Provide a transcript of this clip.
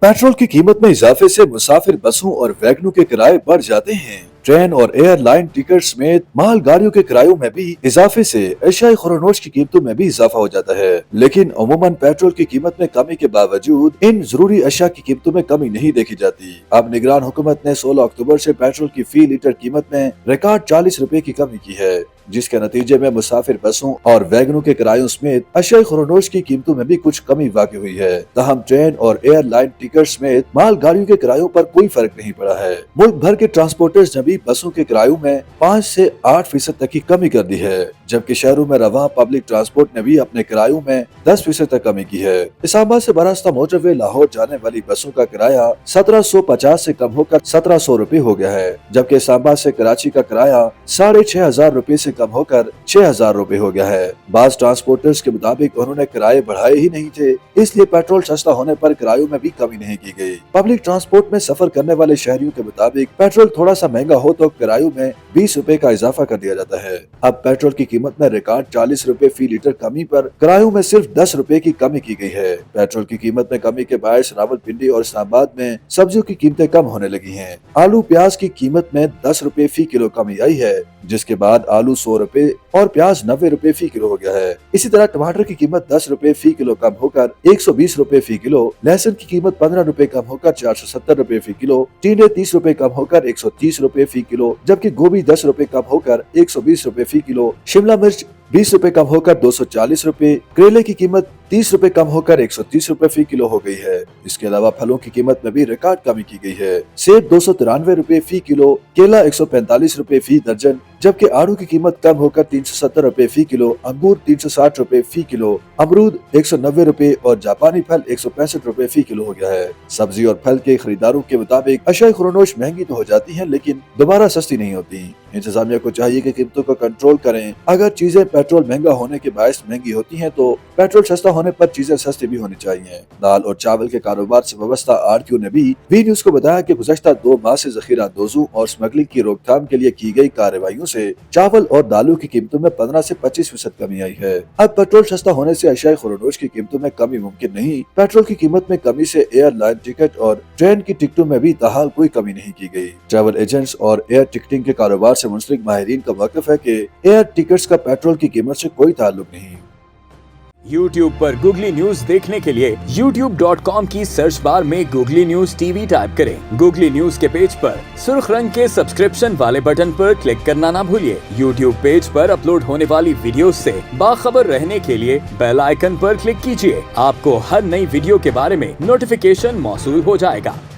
Petrol की कीमत में इजाफे से मुसाफिर बसों और वैगनों के किराए बढ़ जाते हैं। ट्रेन और एयरलाइन टिकट समेत माल गाड़ियों के किरायों में भी इजाफे से एशियाई खुरानोश की कीमतों में भी इजाफा हो जाता है। लेकिन अमूमन पेट्रोल की कीमत में कमी के बावजूद इन जरूरी अशिया की कीमतों में कमी नहीं देखी जाती। अब निगरान हुकूमत ने 16 अक्टूबर से पेट्रोल की फी लीटर कीमत में रिकॉर्ड 40 रुपए की कमी की है, जिसके नतीजे में मुसाफिर बसों और वैगनों के किरायों समेत अशियाई खुरानोश की कीमतों में भी कुछ कमी वाक़ई हुई है। तहम ट्रेन और एयरलाइन टिकट समेत माल गाड़ियों के किरायों पर कोई फर्क नहीं पड़ा है। मुल्क भर के ट्रांसपोर्टर्स ने भी बसों के किरायों में 5 से 8% तक की कमी कर दी है, जबकि शहरों में रवां पब्लिक ट्रांसपोर्ट ने भी अपने किरायों में 10% तक कमी की है। इस्लामाबाद से बरास्ता मोटरवे लाहौर जाने वाली बसों का किराया 1750 से कम होकर 1700 रुपए हो गया है, जबकि इस्लामाबाद से कराची का किराया 6500 रुपए से कम होकर 6000 रुपए हो गया है। बास ट्रांसपोर्टर्स के मुताबिक उन्होंने किराए बढ़ाए ही नहीं थे, इसलिए पेट्रोल सस्ता होने पर किरायों में भी कमी नहीं की गई। पब्लिक ट्रांसपोर्ट में सफर करने वाले शहरियों के मुताबिक पेट्रोल थोड़ा सा महंगा हो तो किरायों में 20 रुपए का इजाफा कर दिया जाता है। अब पेट्रोल की कीमत में रिकॉर्ड 40 रुपए फी लीटर कमी पर किरायों में सिर्फ 10 रुपए की कमी की गई है। पेट्रोल की कीमत में कमी के बायस रावलपिंडी और इस्लामाबाद में सब्जियों की कीमतें कम होने लगी हैं। आलू प्याज की कीमत में 10 रुपए फी किलो कमी आई है, जिसके बाद आलू 100 रुपए और प्याज 90 रुपए फी किलो हो गया है। इसी तरह टमाटर की कीमत 10 रुपए फी किलो कम होकर 120 रुपए फी किलो, लहसुन की कीमत 15 रुपए कम होकर 470 रुपए फी किलो, टींडे 30 रुपए कम होकर 130 रुपए फी किलो, जबकि गोभी 10 रुपए कम होकर 120 रुपए फी किलो, शिमला मिर्च 20 रुपए कम होकर 240 रुपए, करेले की कीमत 30 रुपए कम होकर 130 रुपए फी किलो हो गई है। इसके अलावा फलों की कीमत में भी रिकॉर्ड कमी की गई है। सेब 293 रुपए फी किलो, केला 145 रुपए फी दर्जन, जबकि आड़ू की कीमत कम होकर 370 रुपए फी किलो, अंगूर 360 रुपए फी किलो, अमरूद 190 रुपए और जापानी फल 165 रुपए फी किलो हो गया है। सब्जी और फल के खरीदारों के मुताबिक अशिया खुरानोश महंगी तो हो जाती है, लेकिन दोबारा सस्ती नहीं होती। इंतजामिया को चाहिए कि कीमतों को कंट्रोल करें। अगर चीजें पेट्रोल महंगा होने के बायस महंगी होती हैं तो पेट्रोल सस्ता होने पर चीजें सस्ती भी होनी चाहिए। दाल और चावल के कारोबार से वाबस्ता आरक्यू ने भी वी न्यूज को बताया कि गुज़श्ता 2 माह से जखीरा दोजों और स्मगलिंग की रोकथाम के लिए की गई कार्रवाइयों से चावल और दालों की कीमतों में 15 से 25% कमी आई है। अब पेट्रोल सस्ता होने से अशियाई खुरानोश की कीमतों में कमी मुमकिन नहीं। पेट्रोल की कीमत में कमी से एयरलाइन टिकट और ट्रेन की टिकटों में भी ताहाल कोई कमी नहीं की गई। ट्रैवल एजेंट्स और एयर टिकटिंग के कारोबार से मुंसलिक माहिरीन का मौक़िफ़ है कि एयर टिकट्स का पेट्रोल की कीमत से कोई ताल्लुक नहीं। YouTube पर गूगली न्यूज देखने के लिए youtube.com की सर्च बार में गूगली न्यूज टीवी टाइप करें। गूगली न्यूज के पेज पर सुर्ख रंग के सब्सक्रिप्शन वाले बटन पर क्लिक करना ना भूलिए। YouTube पेज पर अपलोड होने वाली वीडियोस से बाखबर रहने के लिए बेल आइकन पर क्लिक कीजिए। आपको हर नई वीडियो के बारे में नोटिफिकेशन मौसूल हो जाएगा।